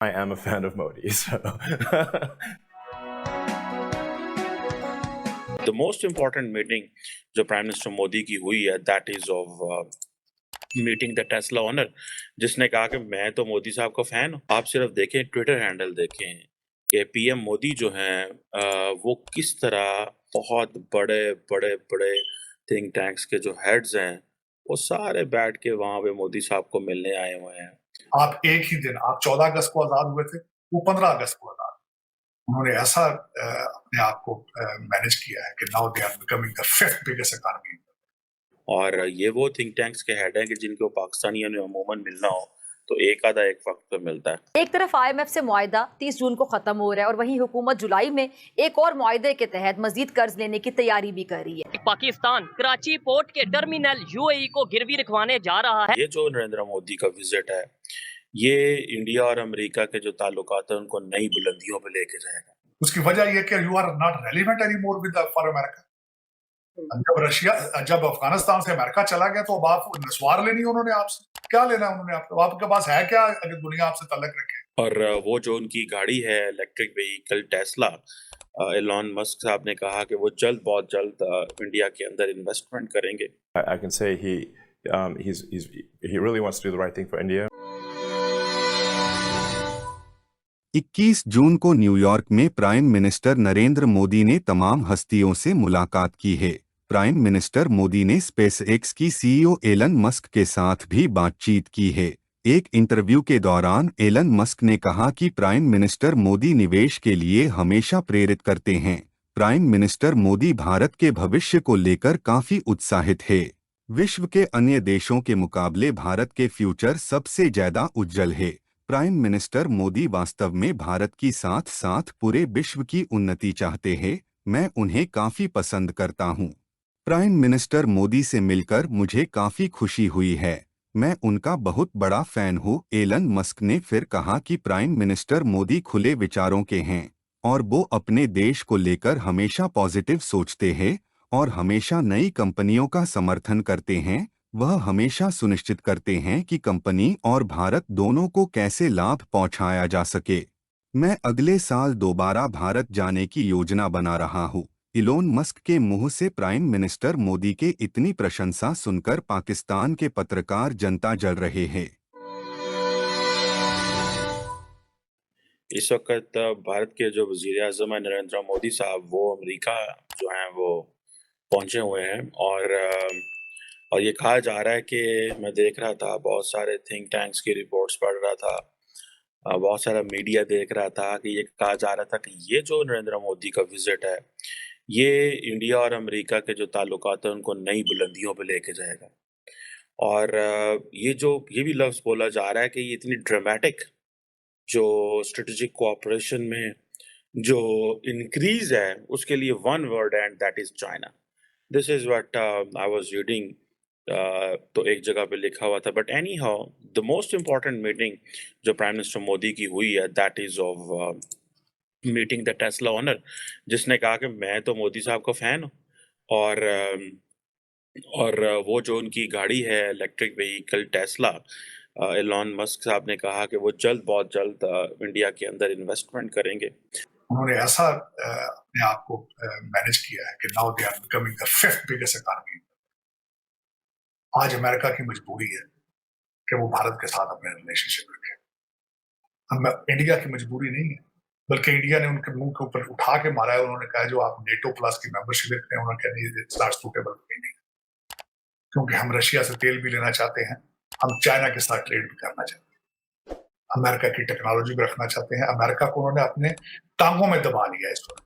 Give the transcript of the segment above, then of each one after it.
I am a fan of Modi, so The most important meeting जो prime minister Modi की हुई है that is of meeting the Tesla owner, जिसने कहा कि मैं तो मोदी साहब का फैन हूँ। आप सिर्फ देखें, ट्विटर हैंडल देखें कि पीएम मोदी जो हैं वो किस तरह बहुत बड़े बड़े बड़े थिंक टैंक्स के जो हेड्स हैं वो सारे बैठ के वहां पे मोदी साहब को मिलने आए हुए हैं। आप एक ही दिन, आप 14 अगस्त को आजाद हुए थे, वो 15 अगस्त को आजाद। उन्होंने ऐसा अपने आप को मैनेज किया है कि now they are becoming the fifth biggest economy. और ये वो थिंक टैंक्स के हेड हैं कि जिनको पाकिस्तानियों ने अमूमन मिलना हो तो एक आधा एक वक्त पे मिलता है। एक तरफ IMF से मुआहदा 30 जून को खत्म हो रहा है और वहीं हुकूमत जुलाई में एक और मुआहदे के तहत मजीद कर्ज लेने की तैयारी भी कर रही है। पाकिस्तान कराची पोर्ट के टर्मिनल UAE को गिरवी रखवाने जा रहा है। ये जो नरेंद्र मोदी का विजिट है ये इंडिया और अमेरिका के जो ताल्लुकात हैं उनको नई बुलंदियों पे लेके जाएगा। उसकी वजह यह कि you are not relevant any more with for America. जब अफगानिस्तान से अमेरिका चला गया तो अब आप नस्वार लेनी उन्होंने आपसे, क्या लेना है उन्होंने आपको? आपके पास है क्या अगर दुनिया आपसे तल्लक रखे? और वो जो उनकी गाड़ी है electric vehicle Tesla, Elon Musk साहब ने कहा कि वो बहुत जल्द इंडिया के अंदर इन्वेस्टमेंट करेंगे। I can say he really wants to do the right thing for India. 21 जून को न्यूयॉर्क में प्राइम मिनिस्टर नरेंद्र मोदी ने तमाम हस्तियों से मुलाकात की है। प्राइम मिनिस्टर मोदी ने स्पेसएक्स की CEO एलन मस्क के साथ भी बातचीत की है। एक इंटरव्यू के दौरान एलन मस्क ने कहा कि प्राइम मिनिस्टर मोदी निवेश के लिए हमेशा प्रेरित करते हैं। प्राइम मिनिस्टर मोदी भारत के भविष्य को लेकर काफी उत्साहित है। विश्व के अन्य देशों के मुकाबले भारत के फ्यूचर सबसे ज्यादा उज्जवल है। प्राइम मिनिस्टर मोदी वास्तव में भारत की साथ साथ पूरे विश्व की उन्नति चाहते हैं। मैं उन्हें काफी पसंद करता हूं। प्राइम मिनिस्टर मोदी से मिलकर मुझे काफी खुशी हुई है। मैं उनका बहुत बड़ा फैन हूं। एलन मस्क ने फिर कहा कि प्राइम मिनिस्टर मोदी खुले विचारों के हैं और वो अपने देश को लेकर हमेशा पॉजिटिव सोचते हैं और हमेशा नई कंपनियों का समर्थन करते हैं। वह हमेशा सुनिश्चित करते हैं कि कंपनी और भारत दोनों को कैसे लाभ पहुंचाया जा सके। मैं अगले साल दोबारा भारत जाने की योजना बना रहा हूं। इलोन मस्क के मुंह से प्राइम मिनिस्टर मोदी के इतनी प्रशंसा सुनकर पाकिस्तान के पत्रकार जनता जल रहे हैं। इस वक्त भारत के जो वजीर आज़म है नरेंद्र मोदी साहब वो अमेरिका जो हैं वो पहुंचे हुए हैं और ये कहा जा रहा है कि मैं देख रहा था बहुत सारे थिंक टैंक्स की रिपोर्ट्स पढ़ रहा था, बहुत सारा मीडिया देख रहा था कि ये कहा जा रहा था कि ये जो नरेंद्र मोदी का विजिट है ये इंडिया और अमेरिका के जो ताल्लुकात हैं उनको नई बुलंदियों पे लेके जाएगा। और ये भी लफ्ज़ बोला जा रहा है कि ये इतनी ड्रामेटिक जो स्ट्रेटेजिक कोऑपरेशन में जो इंक्रीज है उसके लिए one word and that is China. This is what I was reading, तो एक जगह पे लिखा हुआ था। But any how the most important meeting जो प्राइम मिनिस्टर मोदी की हुई है that is of meeting the Tesla owner, जिसने कहा कि मैं तो मोदी साहब का फैन हूँ। और वो जो उनकी गाड़ी है electric vehicle Tesla, Elon Musk साहब ने कहा कि वो बहुत जल्द इंडिया के अंदर इन्वेस्टमेंट करेंगे। उन्होंने ऐसा अपने आप को मैनेज किया है कि now they are becoming the fifth biggest economy. आज अमेरिका की मजबूरी है कि वो भारत के साथ अपने रिलेशनशिप रखे। इंडिया की मजबूरी नहीं है, बल्कि इंडिया ने उनके मुंह के ऊपर उठा के मारा है। उन्होंने कहा जो आप नेटो प्लस की मेंबरशिप लेते हैं, उन्होंने कहा it's not suitable for India, क्योंकि हम रशिया से तेल भी लेना चाहते हैं, हम चाइना के साथ ट्रेड भी करना चाहते हैं, अमेरिका की टेक्नोलॉजी भी रखना चाहते हैं। अमेरिका को उन्होंने अपने टांगों में दबा लिया इस वक्त।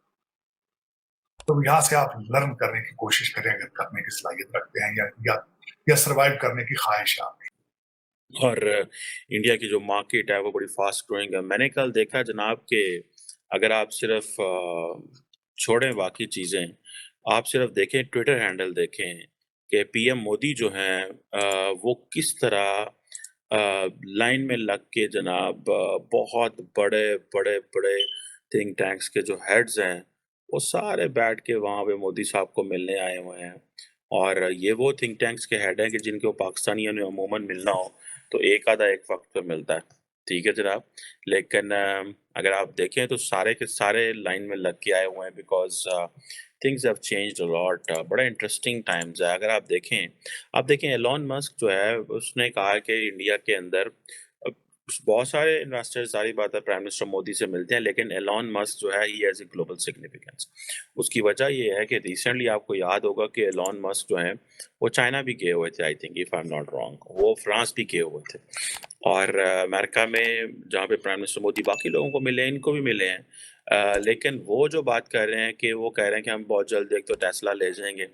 तो यहाँ से आप लर्न करने की कोशिश करें अगर करने की सलाहियत रखते हैं या सर्वाइव करने की ख्वाहिश है आपकी। और इंडिया की जो मार्केट है वो बड़ी फास्ट ग्रोइंग है। मैंने कल देखा जनाब कि अगर आप सिर्फ छोड़ें बाकी चीज़ें, आप सिर्फ देखें ट्विटर हैंडल देखें कि पीएम मोदी जो हैं वो किस तरह लाइन में लग के जनाब बहुत बड़े बड़े बड़े थिंक टैंक्स के जो हेड्स हैं वो सारे बैठ के वहाँ पे मोदी साहब को मिलने आए हुए हैं। और ये वो थिंक टैंक्स के हेड हैं कि जिनको पाकिस्तानियों ने अमूमन मिलना हो तो एक आधा एक वक्त पे मिलता है। ठीक है जनाब, लेकिन अगर आप देखें तो सारे के सारे लाइन में लग के आए हुए हैं because things have changed a lot. बड़ा इंटरेस्टिंग टाइम्स है। अगर आप देखें एलन मस्क जो है उसने कहा कि इंडिया के अंदर अ, बहुत सारे इन्वेस्टर्स ज़ाहिर बात है प्राइम मिनिस्टर मोदी से मिलते हैं, लेकिन एलन मस्क जो है he has a global significance. उसकी वजह ये है कि रिसेंटली आपको याद होगा कि एलन मस्क जो हैं वो चाइना भी गए हुए थे, I think if I am not wrong, वो फ्रांस भी गए हुए थे। और अमेरिका में जहाँ पे प्राइम मिनिस्टर मोदी बाकी लोगों को मिले हैं, इनको भी मिले हैं। लेकिन वो जो बात कर रहे हैं कि वो कह रहे हैं कि हम बहुत जल्द एक तो टेस्ला ले जाएँगे।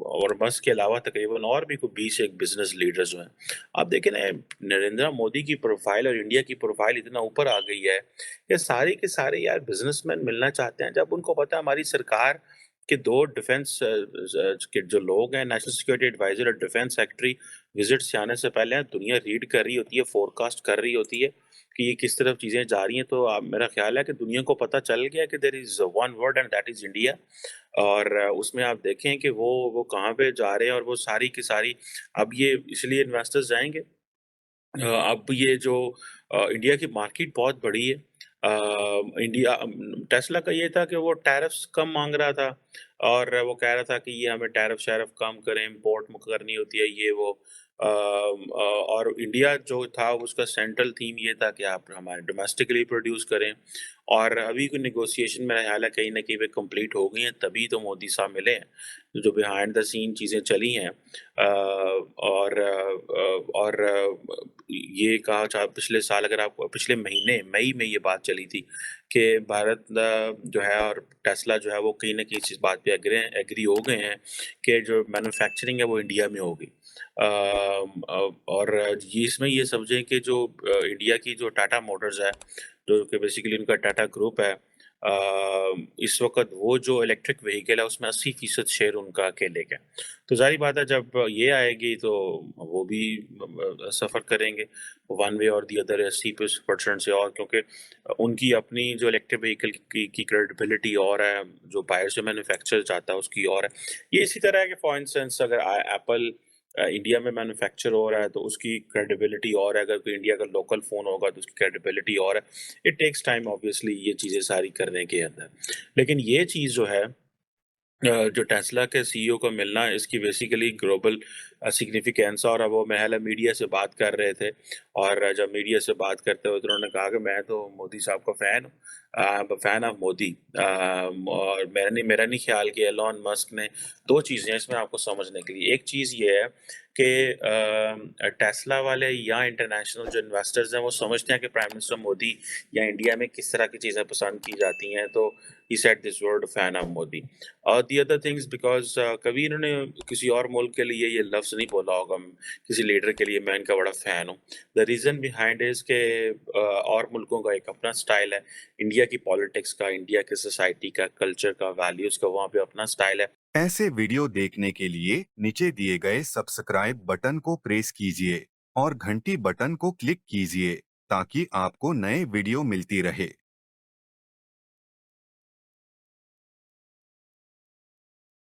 और मस्क के अलावा तकरीबन और भी कोई 20 एक बिज़नेस लीडर्स जो हैं। आप देखें ना, नरेंद्र मोदी की प्रोफ़ाइल और इंडिया की प्रोफ़ाइल इतना ऊपर आ गई है कि सारे के सारे यार बिज़नेसमैन मिलना चाहते हैं। जब उनको पता है हमारी सरकार के 2 डिफेंस के जो लोग हैं, नेशनल सिक्योरिटी एडवाइज़र और डिफेंस सेक्रेटरी विज़िट से आने से पहले दुनिया रीड कर रही होती है, फ़ोरकास्ट कर रही होती है कि ये किस तरफ चीज़ें जा रही हैं। तो मेरा ख़्याल है कि दुनिया को पता चल गया कि there is one word and that is India. और उसमें आप देखें कि वो कहाँ पे जा रहे हैं और वो सारी की सारी अब ये इसलिए इन्वेस्टर्स जाएँगे। अब ये जो इंडिया की मार्केट बहुत बड़ी है। टेस्ला का ये था कि वो टैरिफ्स कम माँग रहा था और वो कह रहा था कि ये हमें टैरिफ कम करें, इम्पोर्ट करनी होती है ये वो। और इंडिया जो था उसका सेंट्रल थीम ये था कि आप हमारे डोमेस्टिकली प्रोड्यूस करें। और अभी कोई नेगोशिएशन मेरा ख्याल है कहीं न कहीं पे कंप्लीट हो गई हैं, तभी तो मोदी साहब मिले हैं। जो बिहाइंड द सीन चीज़ें चली हैं। ये कहा जा पिछले साल अगर आप पिछले महीने मई में ये बात चली थी कि भारत जो है और टेस्ला जो है वो कहीं न कहीं इस बात पे एग्री हो गए हैं कि जो मैन्युफैक्चरिंग है वो इंडिया में होगी। और ये इसमें ये समझें कि जो इंडिया की जो टाटा मोटर्स है, जो कि बेसिकली उनका टाटा ग्रुप है, इस वक़्त वो जो इलेक्ट्रिक व्हीकल है उसमें 80% शेयर उनका अकेले का है। तो ज़ाहिर बात है जब ये आएगी तो वो भी सफ़र करेंगे वन वे और दी अदर 80% से, और क्योंकि उनकी अपनी जो इलेक्ट्रिक व्हीकल की क्रेडिबिलिटी और है, जो बाहर से मैन्युफैक्चर चाहता है उसकी और है। ये इसी तरह है कि फॉर इंस्टेंस अगर एप्पल इंडिया में मैन्युफैक्चर हो रहा है तो उसकी क्रेडिबिलिटी और है, अगर कोई इंडिया का लोकल फ़ोन होगा तो उसकी क्रेडिबिलिटी और है। इट टेक्स टाइम ऑब्वियसली ये चीज़ें सारी करने के अंदर। लेकिन ये चीज़ जो है जो टेस्ला के सीईओ को मिलना है इसकी बेसिकली ग्लोबल सिग्निफिकेंस। और अब वो महल मीडिया से बात कर रहे थे और जब मीडिया से बात करते हुए तो उन्होंने कहा कि मैं तो मोदी साहब का फ़ैन हूँ, फ़ैन ऑफ मोदी। और मेरा नहीं ख्याल कि एलन मस्क ने 2 चीज़ें हैं इसमें आपको समझने के लिए। एक चीज़ ये है कि टेस्ला वाले या इंटरनेशनल जो इन्वेस्टर्स हैं वो समझते हैं कि प्राइम मिनिस्टर मोदी या इंडिया में किस तरह की चीज़ें पसंद की जाती हैं, तो he said this word fan of Modi. और दी अदर थिंग्स बिकॉज़ कभी इन्होंने किसी और मुल्क के लिए ये लफ्ज़ नहीं बोला होगा, किसी लीडर के लिए मैं इनका बड़ा फ़ैन हूँ। द रीज़न बिहाइंड इज़ के और मुल्कों का एक अपना स्टाइल है, इंडिया की पॉलिटिक्स का, इंडिया की सोसाइटी का, कल्चर का, वैल्यूज़ का वहाँ पे अपना स्टाइल है। ऐसे वीडियो देखने के लिए नीचे दिए गए सब्सक्राइब बटन को प्रेस कीजिए और घंटी बटन को क्लिक कीजिए ताकि आपको नए वीडियो मिलती रहे।